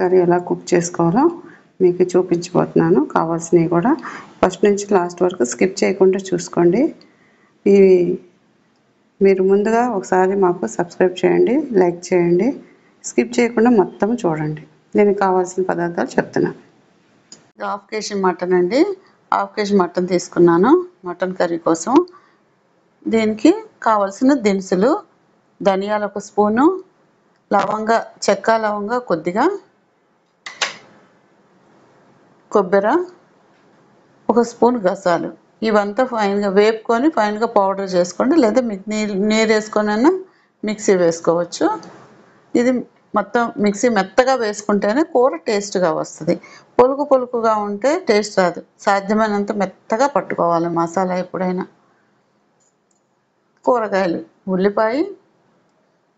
Curry ఎలా cook చేసుకోవాలో మీకు చూపించబోతున్నాను. కావాల్సినవి కూడా ఫస్ట్ నుంచి లాస్ట్ వరకు స్కిప్ చేయకుండా చూసుకోండి. ఇవి మీరు ముందుగా ఒకసారి మాకు సబ్స్క్రైబ్ చేయండి, లైక్ చేయండి, స్కిప్ చేయకుండా మొత్తం చూడండి. దీనికి కావాల్సిన పదార్థాలు చెప్తున్నాను. హాఫ్ కేజీ మటన్ అండి. హాఫ్ కేజీ మటన్ తీసుకున్నాను మటన్ కర్రీ కోసం. దీనికి కావాల్సిన దినుసులు: ధనియాలు 1 స్పూను, చెక్క లవంగ కొద్దిగా, కొబ్బరి 1 స్పూన్, గసాలు. ఇవంతా ఫైన్గా వేపుకొని ఫైన్గా పౌడర్ చేసుకోండి, లేదా నీరు వేసుకొనైనా మిక్సీ వేసుకోవచ్చు. ఇది మొత్తం మిక్సీ మెత్తగా వేసుకుంటేనే కూర టేస్ట్గా వస్తుంది. పులుకుగా ఉంటే టేస్ట్ రాదు. సాధ్యమైనంత మెత్తగా పట్టుకోవాలి మసాలా ఎప్పుడైనా. కూరగాయలు: ఉల్లిపాయ,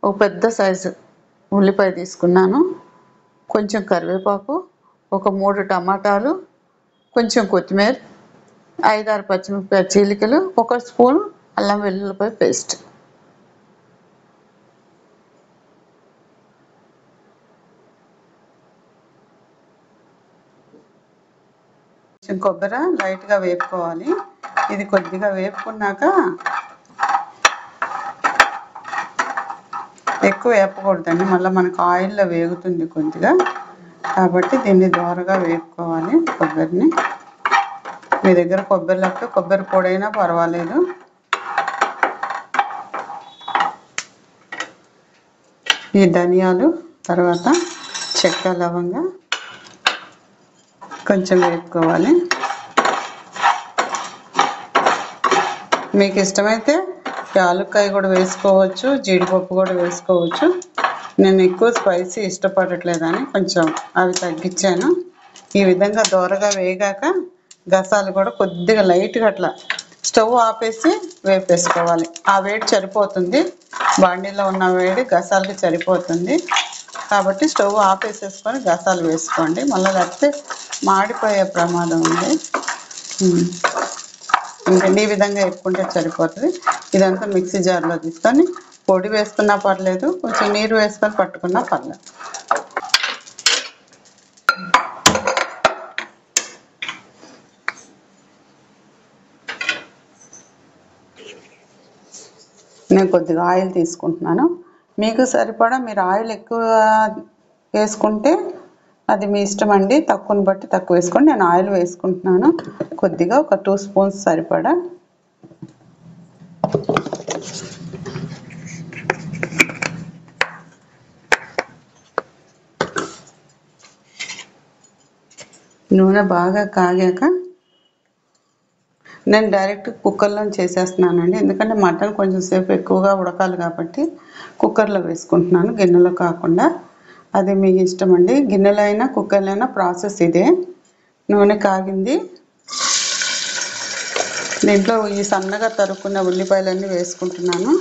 ఒక పెద్ద సైజు ఉల్లిపాయ తీసుకున్నాను, కొంచెం కరివేపాకు, ఒక 3 టమాటాలు, కొంచెం కొత్తిమీర, 5-6 పచ్చిమిరపకాయ చీలికలు, 1 స్పూన్ అల్లం వెల్లుల్లిపాయ పేస్ట్. కొంచెం కొబ్బరి లైట్గా వేపుకోవాలి. ఇది కొద్దిగా వేపుకున్నాక, ఎక్కువ వేపకూడదండి, మళ్ళీ మనకు ఆయిల్లో వేగుతుంది కొద్దిగా, కాబట్టి దీన్ని దోరగా వేపుకోవాలి. కొబ్బరిని మీ దగ్గర కొబ్బరి లేకపోతే కొబ్బరి పొడైనా పర్వాలేదు. ఈ ధనియాలు, తర్వాత చెక్క లవంగ కొంచెం వేపుకోవాలి. మీకు ఇష్టమైతే యాలక్కాయ కూడా వేసుకోవచ్చు, జీడిపప్పు కూడా వేసుకోవచ్చు. నేను ఎక్కువ స్పైసీ ఇష్టపడట్లేదని కొంచెం అవి తగ్గించాను. ఈ విధంగా దోరగా వేగాక గసాలు కూడా కొద్దిగా లైట్గా అట్లా స్టవ్ ఆపేసి వేపేసుకోవాలి. ఆ వేడి సరిపోతుంది, బాండీలో ఉన్న వేడి గసాలకి సరిపోతుంది. కాబట్టి స్టవ్ ఆపేసేసుకొని గసాలు వేసుకోండి, మళ్ళీ లేకపోతే మాడిపోయే ప్రమాదం ఉంది. ఇంకండి ఈ విధంగా వేపుకుంటే సరిపోతుంది. ఇదంతా మిక్సీ జార్లో తీసుకొని పొడి వేసుకున్నా పర్లేదు, కొంచెం నీరు వేసుకొని పట్టుకున్నా పర్లేదు. నేను కొద్దిగా ఆయిల్ తీసుకుంటున్నాను. మీకు సరిపడా మీరు ఆయిల్ ఎక్కువ వేసుకుంటే అది మీ ఇష్టం అండి, తక్కువని బట్టి తక్కువ వేసుకోండి. నేను ఆయిల్ వేసుకుంటున్నాను కొద్దిగా, ఒక 2 స్పూన్స్ సరిపడా. నూనె బాగా కాగాక నేను డైరెక్ట్ కుక్కర్లో చేసేస్తున్నానండి, ఎందుకంటే మటన్ కొంచెం సేపు ఎక్కువగా ఉడకాలి కాబట్టి కుక్కర్లో వేసుకుంటున్నాను, గిన్నెలో కాకుండా. అది మీ ఇష్టం అండి, గిన్నెలో అయినా కుక్కర్లో అయినా ప్రాసెస్ ఇదే. నూనె కాగింది, దీంట్లో ఈ సన్నగా తరుక్కున్న ఉల్లిపాయలన్నీ వేసుకుంటున్నాను.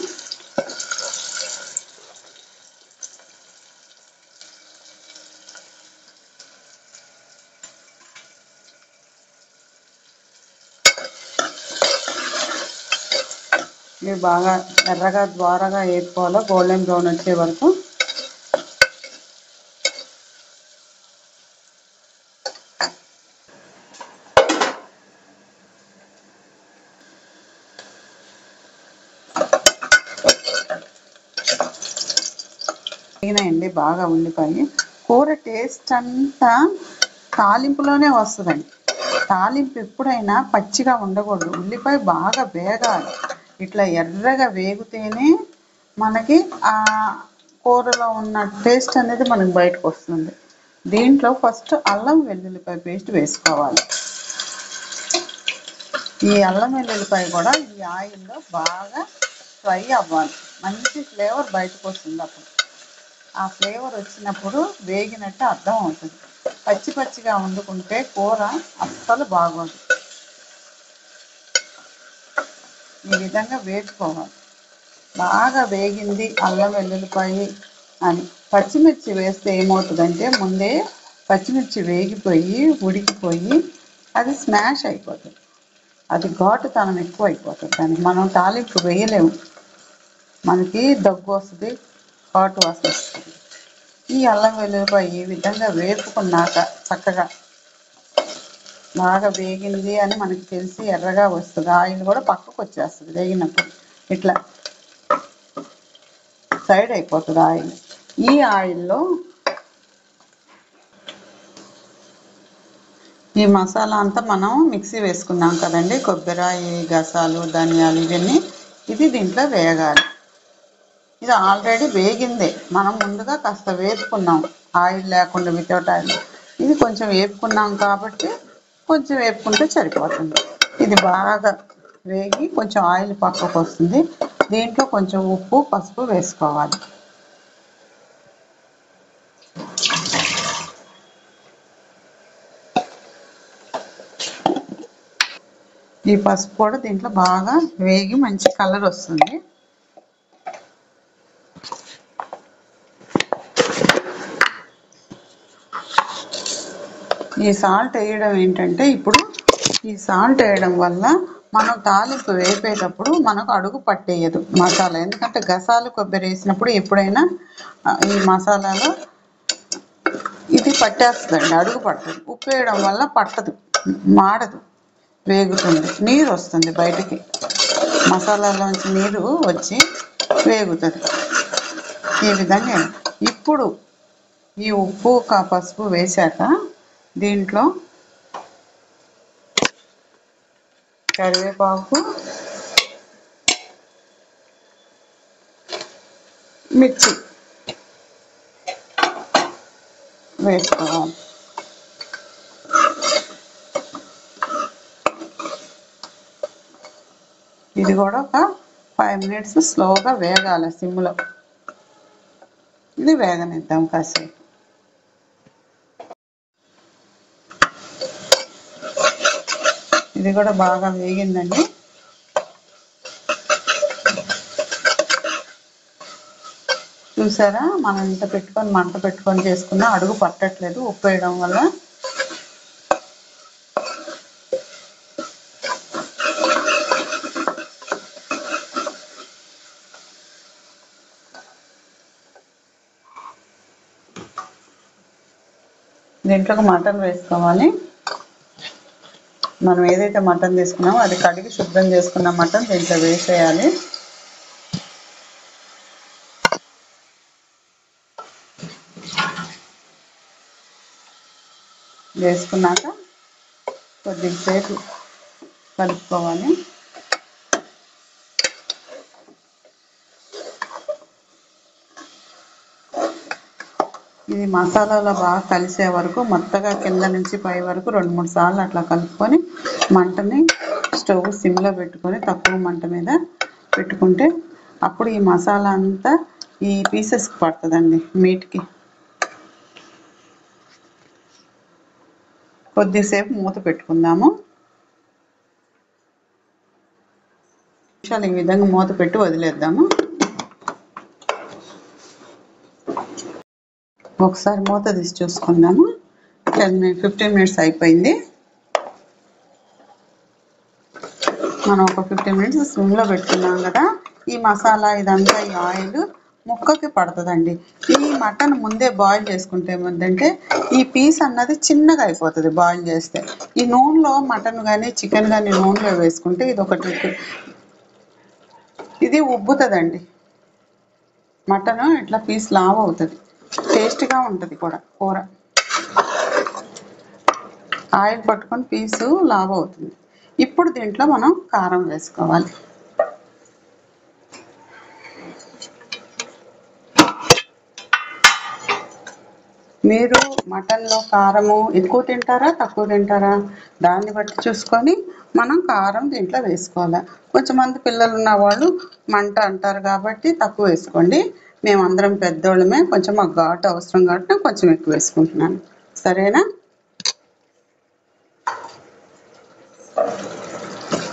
ఇవి బాగా ఎర్రగా ద్వారగా వేపుకోవాలి, గోల్డెన్ బ్రౌన్ వచ్చే వరకు. వేగినాయండి బాగా ఉల్లిపాయ. కూర టేస్ట్ అంతా తాలింపులోనే వస్తుందండి. తాలింపు ఎప్పుడైనా పచ్చిగా ఉండకూడదు, ఉల్లిపాయ బాగా వేగాలి. ఇట్లా ఎర్రగా వేగితేనే మనకి ఆ కూరలో ఉన్న టేస్ట్ అనేది మనకి బయటకు వస్తుంది. దీంట్లో ఫస్ట్ అల్లం వెల్లుల్లిపాయ పేస్ట్ వేసుకోవాలి. ఈ అల్లం వెల్లుల్లిపాయ కూడా ఈ ఆయిల్లో బాగా ఫ్రై అవ్వాలి, మంచి ఫ్లేవర్ బయటకు వస్తుంది. అప్పుడు ఆ ఫ్లేవర్ వచ్చినప్పుడు వేగినట్టు అర్థం అవుతుంది. పచ్చిగా వండుకుంటే కూర అస్సలు బాగోదు. ఈ విధంగా వేసుకోవాలి. బాగా వేగింది అల్లం వెల్లుల్లిపాయ అని. పచ్చిమిర్చి వేస్తే ఏమవుతుందంటే ముందే పచ్చిమిర్చి వేగిపోయి ఉడికిపోయి అది స్మాష్ అయిపోతుంది, అది ఘాటుతనం ఎక్కువ అయిపోతుంది. దానికి మనం తాలింపు వేయలేము, మనకి దగ్గు వస్తుంది, ఘాటు వాసన వస్తుంది. ఈ అల్లం వెల్లుల్లిపాయ ఈ విధంగా వేపుకున్నాక చక్కగా బాగా వేగింది అని మనకి తెలిసి ఎర్రగా వస్తుంది, ఆయిల్ కూడా పక్కకు వచ్చేస్తుంది వేగినప్పుడు. ఇట్లా సైడ్ అయిపోతుంది ఆయిల్. ఈ ఆయిల్లో ఈ మసాలా అంతా మనం మిక్సీ వేసుకున్నాం కదండి, కొబ్బరి, గసాలు, ధనియాలు ఇవన్నీ, ఇది దీంట్లో వేగాలి. ఇది ఆల్రెడీ వేగిందే, మనం ముందుగా కాస్త వేపుకున్నాం ఆయిల్ లేకుండా, వితౌట్ ఆయిల్. ఇది కొంచెం వేపుకున్నాం కాబట్టి కొంచెం వేపుకుంటే సరిపోతుంది. ఇది బాగా వేగి కొంచెం ఆయిల్ పక్కకు వస్తుంది. దీంట్లో కొంచెం ఉప్పు, పసుపు వేసుకోవాలి. ఈ పసుపు కూడా దీంట్లో బాగా వేగి మంచి కలర్ వస్తుంది. ఈ సాల్ట్ వేయడం ఏంటంటే, ఇప్పుడు ఈ సాల్ట్ వేయడం వల్ల మనం తాలింపు వేపేటప్పుడు మనకు అడుగు పట్టేయదు మసాలా. ఎందుకంటే గసాలు, కొబ్బరి వేసినప్పుడు ఎప్పుడైనా ఈ మసాలాలో ఇది పట్టేస్తుందండి, అడుగు పట్టదు. ఉప్పు వేయడం వల్ల పట్టదు, మాడదు, వేగుతుంది, నీరు వస్తుంది బయటికి, మసాలాలోంచి నీరు వచ్చి వేగుతుంది ఈ విధంగా. ఇప్పుడు ఈ ఉప్పు, పసుపు వేశాక దీంట్లో కరివేపాకు, మిర్చి వేసుకోవాలి. ఇది కూడా ఒక 5 మినిట్స్ స్లోగా వేగాలి సిమ్లో. ఇది వేగనిద్దాం కాసేపు. ఇది కూడా బాగా వేగిందండి. చూసారా, మనం ఇంత పెట్టుకొని మంట పెట్టుకొని చేసుకున్నా అడుగు పట్టట్లేదు ఉప్పు వేయడం వల్ల. దీంట్లోకి మటన్ వేసుకోవాలి. మనం ఏదైతే మటన్ తీసుకున్నామో అది కడిగి శుభ్రం చేసుకున్న మటన్ దీంట్లో వేసేయాలి. వేసుకున్నాక కొద్దిసేపు కలుపుకోవాలి. ఇది మసాలాలో బాగా కలిసే వరకు మొత్తగా కింద నుంచి పై వరకు 2-3 సార్లు అట్లా కలుపుకొని మంటని స్టవ్ సిమ్లో పెట్టుకొని తక్కువ మంట మీద పెట్టుకుంటే అప్పుడు ఈ మసాలా అంతా ఈ పీసెస్కి పడుతుందండి, మీట్కి. కొద్దిసేపు మూత పెట్టుకుందాము. నిమిషాలు ఈ విధంగా మూత పెట్టి వదిలేద్దాము. ఒకసారి మూత తీసి చూసుకుందాము. 15 మినిట్స్ అయిపోయింది. మనం ఒక 15 మినిట్స్ స్విమ్లో పెట్టుకున్నాం కదా, ఈ మసాలా ఇదంతా ఈ ఆయిల్ ముక్కకి పడుతుందండి. ఈ మటన్ ముందే బాయిల్ చేసుకుంటే ఏమంటే ఈ పీస్ అన్నది చిన్నగా అయిపోతుంది బాయిల్ చేస్తే. ఈ నూనెలో మటన్ కానీ చికెన్ కానీ నూనెలో వేసుకుంటే ఇది ఒక ట్రిక్, ఇది ఉబ్బుతుందండి. మటన్ ఇట్లా పీస్ లావ్ అవుతుంది, టేస్ట్గా ఉంటుంది కూడా కూర. ఆయిల్ పట్టుకొని పీసు లావ్ అవుతుంది. ఇప్పుడు దీంట్లో మనం కారం వేసుకోవాలి. మీరు మటన్లో కారము ఎక్కువ తింటారా తక్కువ తింటారా దాన్ని బట్టి చూసుకొని మనం కారం దీంట్లో వేసుకోవాలి. కొంచెంమంది పిల్లలు ఉన్న వాళ్ళు మంట అంటారు కాబట్టి తక్కువ వేసుకోండి. మేమందరం పెద్దోళ్ళమే, కొంచెం మాకు ఘాటు అవసరం కాబట్టి నేను కొంచెం ఎక్కువ వేసుకుంటున్నాను. సరేనా?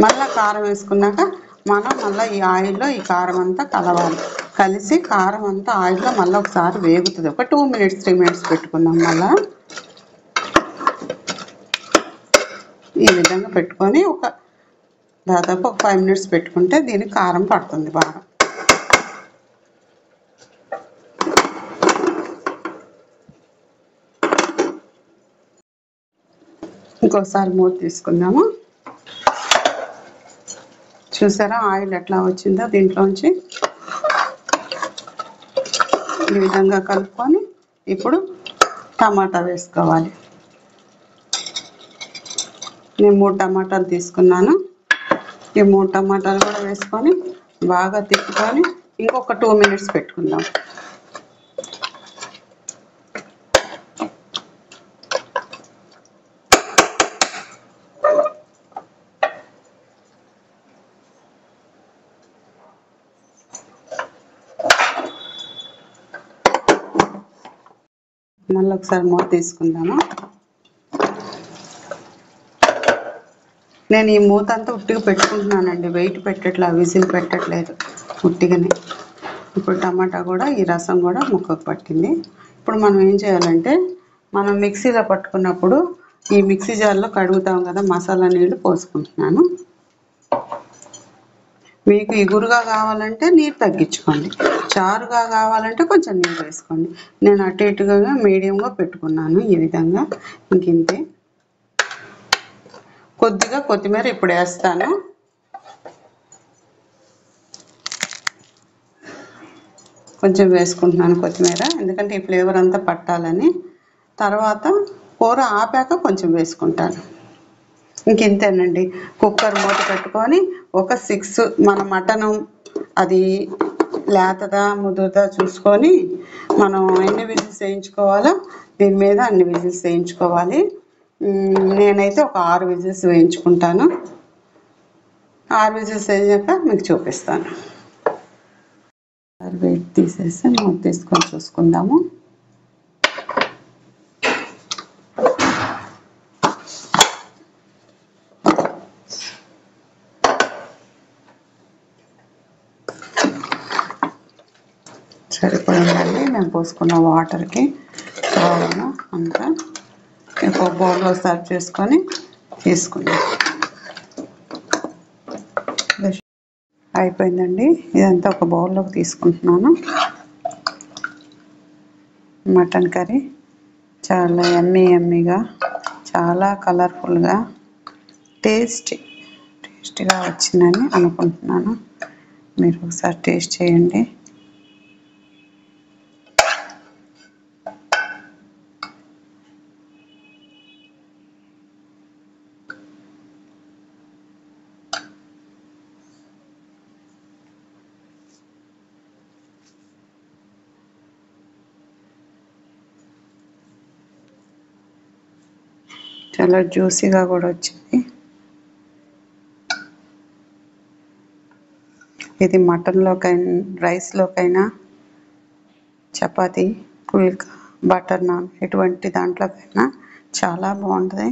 మళ్ళీ కారం వేసుకున్నాక మనం మళ్ళీ ఈ ఆయిల్లో ఈ కారం అంతా కలవాలి. కలిసి కారం అంతా ఆయిల్లో మళ్ళీ ఒకసారి వేగుతుంది. ఒక 2 మినిట్స్ 3 మినిట్స్ పెట్టుకుందాం. మళ్ళీ ఈ విధంగా పెట్టుకొని దాదాపు ఒక 5 మినిట్స్ పెట్టుకుంటే దీనికి కారం పడుతుంది బాగా. ఇంకోసారి మూత తీసుకుందాము. చూసారా ఆయిల్ ఎట్లా వచ్చిందో దీంట్లోంచి. ఈ విధంగా కలుపుకొని ఇప్పుడు టమాటా వేసుకోవాలి. నేను 3 టమాటాలు తీసుకున్నాను. ఈ 3 టమాటాలు కూడా వేసుకొని బాగా తిప్పుకొని ఇంకొక 2 మినిట్స్ పెట్టుకుందాం. మళ్ళీ ఒకసారి మూత తీసుకుందాము. నేను ఈ మూత అంతా ఉట్టిగా పెట్టుకుంటున్నానండి, వెయిట్ పెట్టట్లా, విజిల్ పెట్టట్లేదు, ఉట్టిగానే. ఇప్పుడు టమాటా కూడా ఈ రసం కూడా ముక్కకు పట్టింది. ఇప్పుడు మనం ఏం చేయాలంటే, మనం మిక్సీలో పట్టుకున్నప్పుడు ఈ మిక్సీ జార్లో కడుగుతాం కదా, మసాలా నీళ్ళు పోసుకుంటున్నాను. మీకు ఇగురుగా కావాలంటే నీరు తగ్గించుకోండి, చారుగా కావాలంటే కొంచెం నీరు వేసుకోండి. నేను అటు ఇటుగా మీడియంగా పెట్టుకున్నాను ఈ విధంగా. ఇంతే. కొద్దిగా కొత్తిమీర ఇప్పుడు వేస్తాను. కొంచెం వేసుకుంటున్నాను కొత్తిమీర, ఎందుకంటే ఈ ఫ్లేవర్ అంతా పట్టాలని. తర్వాత కూర ఆపాక కొంచెం వేసుకుంటాను. ఇంతేనండి. కుక్కర్ మూత పెట్టుకొని ఒక 6 మన మటను అది లేతదా ముదురుదా చూసుకొని మనం ఎన్ని విజిల్స్ వేయించుకోవాలో దీని మీద అన్ని విజిల్స్ వేయించుకోవాలి. నేనైతే ఒక 6 విజిల్స్ వేయించుకుంటాను. 6 విజిల్స్ వేసాక మీకు చూపిస్తాను. వెయిట్ తీసేసి మూత తీసుకొని చూసుకుందాము. సరిపోయిందండి. మేము పోసుకున్న వాటర్కి కావాలన్నా అంతా ఒక బౌల్లో సర్వ్ చేసుకొని తీసుకున్నాం. అయిపోయిందండి. ఇదంతా ఒక బౌల్లోకి తీసుకుంటున్నాను. మటన్ కర్రీ చాలా యమ్మీగా, చాలా కలర్ఫుల్గా, టేస్టీగా వచ్చిందని అనుకుంటున్నాను. మీరు ఒకసారి టేస్ట్ చేయండి. చాలా జ్యూసీగా కూడా వచ్చింది. ఇది మటన్లోకైనా, రైస్లోకైనా, చపాతీ, పుల్కా, బటర్ నాన్ ఎటువంటి దాంట్లోకైనా చాలా బాగుంటుంది.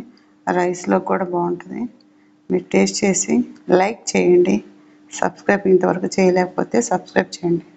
రైస్లో కూడా బాగుంటుంది. మీరు టేస్ట్ చేసి లైక్ చేయండి. సబ్స్క్రైబ్ ఇంతవరకు చేయలేకపోతే సబ్స్క్రైబ్ చేయండి.